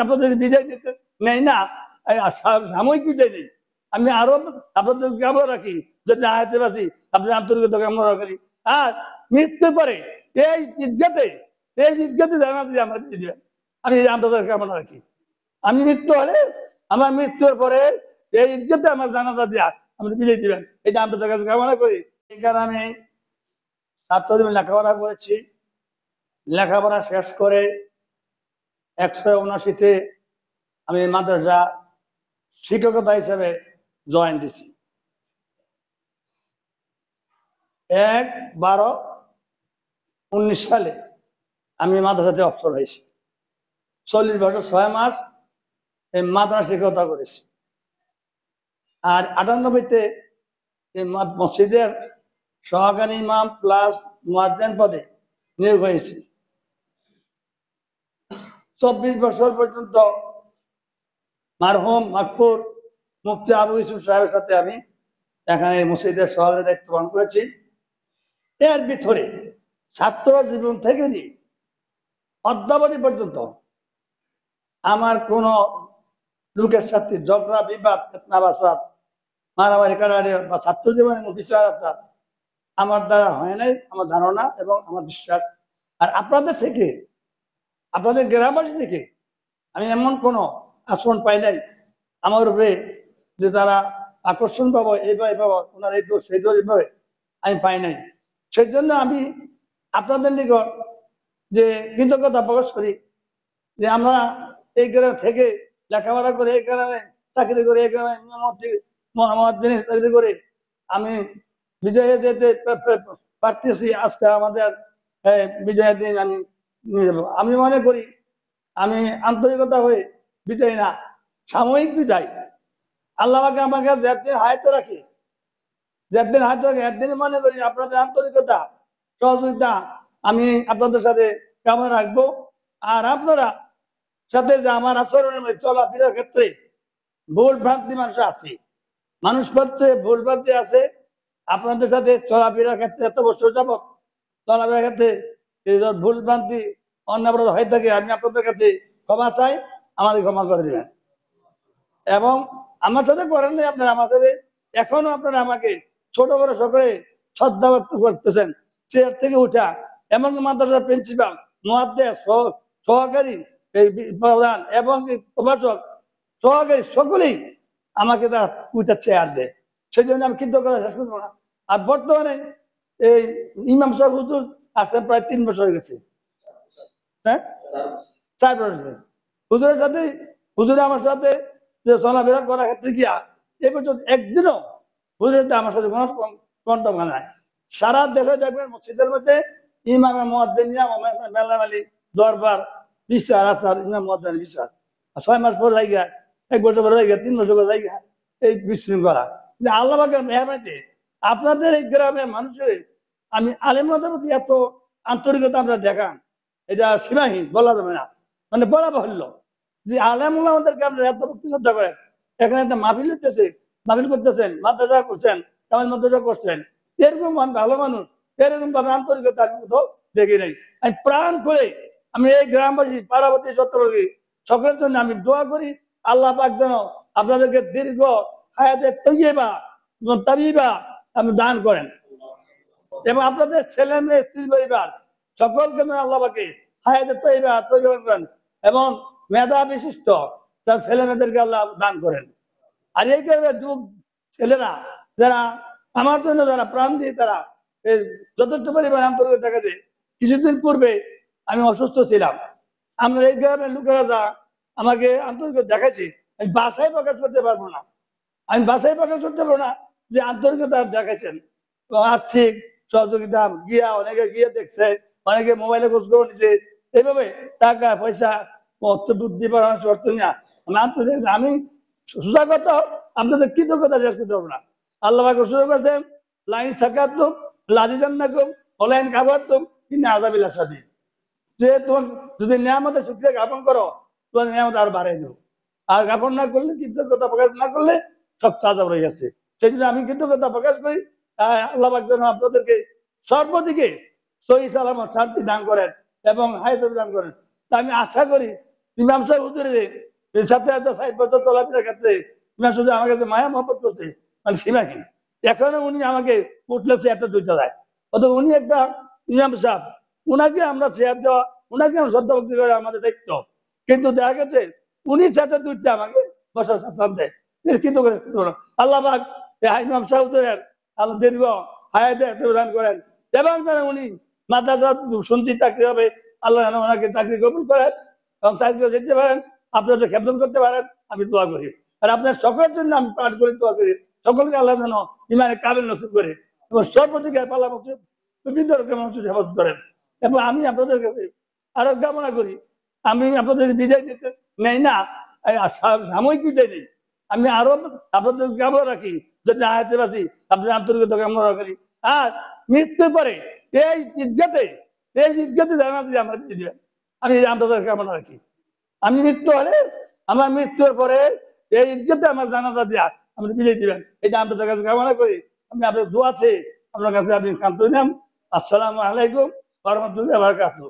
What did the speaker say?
আপনাদের বিদায় নিতে নেই না, সাময়িক বিদায় নেই, আমি আরো আপনাদের কামনা রাখি, যদি আয়াতে বাসি আপনাদের আন্তরিকতা কামনা রাখি। আর মৃত্যুর পরে এই ঈদগাতে জানাতে আমরা বিদায় দিবেন, আমি আপনাদের কামনা রাখি। আমি মৃত্যু হলে আমার মৃত্যুর পরে এই ঈদগাতে আমার জানাজা দেওয়া আপনি বিদায় দিবেন, এটা আপনাদের কাছে কামনা করি। এই কারণে আমি ছাত্রজীবন লেখাপড়া করেছি, লেখাপড়া শেষ করে ১৭৯তে আমি মাদ্রাসা শিক্ষকতা হিসেবে জয়েন দিছি। ১/১২/১৯ সালে আমি মাদ্রাসাতে অবসর হয়েছি। ৪০ বছর ৬ মাস এই মাদ্রাসা শিক্ষকতা করেছি। আর ৯৮তে মসজিদের সহকারী ইমাম প্লাস মুয়াজ্জিন পদে নিয়োগ হয়েছি। ২৪ বছর পর্যন্ত মারহুম মাকফুর মুফতি আবু ইউসুফ সাহেবের সাথে আমি এখানে মসজিদের সহকারী দায়িত্ব পালন করেছি। এর ভিতরে ছাত্র জীবন থেকে নিয়ে অদ্যাবধি পর্যন্ত আমার কোন লোকের সাথে ঝগড়া বিবাদ বাসাদ মারামারি কাটারি বা ছাত্র জীবনে বিচার আচার আমার দ্বারা হয় নাই, আমার ধারণা এবং আমার বিশ্বাস। আর আপনাদের থেকে, আপনাদের গ্রামবাসী থেকে আমি এমন কোন আচরণ পাই নাই আমার উপরে যে তারা আকর্ষণ পাবো এইভাবে পাবো, ওনার এই দোষ সেই দোষ এইভাবে আমি পাই নাই। সেই জন্য আমি আপনাদের নিকট যে কৃতজ্ঞতা প্রকাশ করি যে আমরা এই গ্রাম থেকে লেখাপড়া করে, এই গ্রামে চাকরি করে, এই গ্রামে জিনিস চাকরি করে আমি বিজয়ে যেতে পারতেছি। আজকে আমাদের বিজয়ের দিন আমি নিয়ে যাবো। আমি মনে করি আমি আন্তরিকতা হয়ে বিদায় না, সাময়িক বিদায়। আল্লাহকে আমাকে যেদিন হায়াতে রাখি, যেদিন হায়াতে রাখি, একদিন মনে করি আপনাদের আন্তরিকতা সহযোগিতা আমি আপনাদের সাথে কামনা রাখবো। আর আপনারা সাথে যে আমার আচরণের মধ্যে চলাফেরার ক্ষেত্রে ভুল ভ্রান্তি মানুষ আছে, মানুষ করতে ভুল ভ্রান্তি আছে, আপনাদের সাথে চলাফেরার ক্ষেত্রে এত বছর যাবত চলাফেরার ক্ষেত্রে ভুল ভ্রান্তি অন্যান্য হয়ে থাকে, আমি আপনাদের কাছে ক্ষমা চাই, আমাদের ক্ষমা করে দিবেন। এবং আমার সাথে করেন নাই আপনারা, আমার সাথে এখনো আপনারা আমাকে ছোট বড় সকলে শ্রদ্ধা ব্যক্ত করতেছেন, চেয়ার থেকে উঠা, এমনকি মাদ্রাসার প্রিন্সিপাল, মুয়াদ্দিস, সহকারী প্রধান এবং প্রভাষক সহকারী সকলেই আমাকে তারা উঠা চেয়ার দেয়। সেই জন্য আমি কৃতজ্ঞতা শেষ করবো না। আর বর্তমানে এই ইমাম সাহেব হুজুর আসছে প্রায় ৩ বছর হয়ে গেছে, হ্যাঁ ৪ বছর। হুজুরের সাথে, হুজুরে আমার সাথে যে চলাফেরা করার ক্ষেত্রে গিয়া এই পর্যন্ত একদিনও হুজুরের আমার সাথে কোনো কন্ট্যাক্ট নাই। সারা দেশে দেখবেন মসজিদের মধ্যে ইমামে মুয়াজ্জিন মেলামেলি দরবার বিচার আচার, ইমাম মুয়াজ্জিন বিচার ৬ মাস পর জায়গা, ১ বছর পর জায়গা, ৩ বছর পর জায়গা, এই বিশৃঙ্খলা। আল্লাহ পাকের মেহরবানিতে আপনাদের এই গ্রামের মানুষের আমি আলেমদের প্রতি এত আন্তরিকতা আমরা দেখান, এটা সীমাহীন, বলা যাবে না, মানে বলা বাহুল্য যে আলেমুল্লাহ আমাদেরকে আপনারা এত ভক্তি শ্রদ্ধা করেন। এখানে একটা মাহফিল হইতেছে, মাহফিল করতেছেন, মাদ্রাসা করছেন, তামিল মাদ্রাসা করছেন, এরকম ভালো মানুষ, এরকম ভাবে আন্তরিকতা আমি কোথাও দেখি নাই। আমি প্রাণ করে আমি এই গ্রামবাসী, পাড়াবাসী, চট্টগ্রামী সকলের জন্য আমি দোয়া করি, আল্লাহ পাক যেন আপনাদেরকে দীর্ঘ হায়াতে তৈয়বা তাবিবা আপনি দান করেন, এবং আপনাদের ছেলে মেয়ে, স্ত্রী পরিবার সকলকে আল্লাহ পাকে হায়াতে তৈয়বা করেন, এবং মেধা বিশিষ্ট তার ছেলে মেয়েদেরকে আল্লাহ দান করেন। আর এই যুগ ছেলেরা যারা আমার জন্য যারা প্রাণ দিয়ে তারা যথেষ্ট পরিমাণ আন্তরিকতা দেখাচ্ছে। কিছুদিন পূর্বে আমি অসুস্থ ছিলাম, আমরা এই গ্রামের লোকেরা যা আমাকে আন্তরিকতা দেখাচ্ছি, আমি বাসায় প্রকাশ করতে পারবো না, আমি বাসায় প্রকাশ করতে পারবো না যে আন্তরিকতা দেখাচ্ছেন। আর্থিক সহযোগিতা গিয়া অনেকে গিয়ে দেখছে, অনেকে মোবাইলে খোঁজ করে নিছে, এইভাবে টাকা পয়সা অর্থ বুদ্ধি পরামর্শ অর্থ নিয়ে আমি সোজা কথা আপনাদের কৃতজ্ঞতা শেষ করতে পারবো না। আল্লাহ শুরু করছেন লাইন থাকাতুম লাজিদান্নাকুম অনলাইন খাবারতুম তিনি আযাবিল শাদীদ, যে তোমার যদি নিয়ামতের শুকরিয়া জ্ঞাপন করো তোমার নিয়ামত আরো বাড়াই দেবো, আর জ্ঞাপন না করলে, কৃতজ্ঞতা প্রকাশ না করলে শক্ত আযাব রয়ে যাচ্ছে। সেই জন্য আমি কৃতজ্ঞতা প্রকাশ করি। আল্লাহ পাক যেন আপনাদেরকে সর্বদিকে সহি সালামত শান্তি দান করেন এবং হায়াত দান করেন। তা আমি আশা করি ইমাম সাহেব হুজুরে সাথে একটা 60 বছর চলাফেরার ক্ষেত্রে ইমাম সাহেব আমার কাছে মায়া মহব্বত করছে মানে সীমাহীন। এখনো উনি আমাকে উঠলে চেয়ারটা দুইটা দেয়। অথবা উনি একটা ইমাম সাহেব, উনাকে আমরা চেয়ার দেওয়া, উনাকে আমরা শ্রদ্ধা ভক্তি করে আমাদের দায়িত্ব। কিন্তু দেখা গেছে উনি চেয়ারটা দুইটা আমাকে বসার সাথে দেয়। কিন্তু আল্লাহ পাক ইমাম সাহেবের আল্লাহ দীর্ঘ হায়াতে প্রদান করেন এবং যারা উনি মাদ্রাসা শুনছি চাকরি হবে, আল্লাহ যেন ওনাকে চাকরি কবুল করেন এবং চাকরি যেতে পারেন, আপনাদের খেদমত করতে পারেন, আমি দোয়া করি। আর আপনার সকলের জন্য আমি পাঠ করি, দোয়া করি সকলকে আল্লাহ যেন ইমানে কাবিল নসিব করে এবং সর্বদিকের পাল্লা বিভিন্ন রকম মানুষের হেফাজত করেন। এবং আমি আপনাদের কাছে আরো কামনা করি, আমি আপনাদের বিদায় নিতে নেই না, সাময়িক বিদায় নেই, আমি আরো আপনাদের কামনা রাখি যদি আয়াতে বাসি আপনাদের আন্তরিকতা কামনা রাখি। আর মৃত্যুর পরে এই ঈদগাতে জানা দিয়ে আমরা বিয়ে দিবেন, আমি আপনাদের কামনা রাখি। আমি মৃত্যু হলে আমার মৃত্যুর পরে এই ঈদগাতে আমার জানাজা দিয়া আপনি বিয়ে দিবেন, এটা আপনাদের কাছে কামনা করি। আমি আপনার দোয়া আছে আপনার কাছে, আপনি কান্ত নাম। আসসালামু আলাইকুম ওয়া রাহমাতুল্লাহি ওয়া বারাকাতুহু।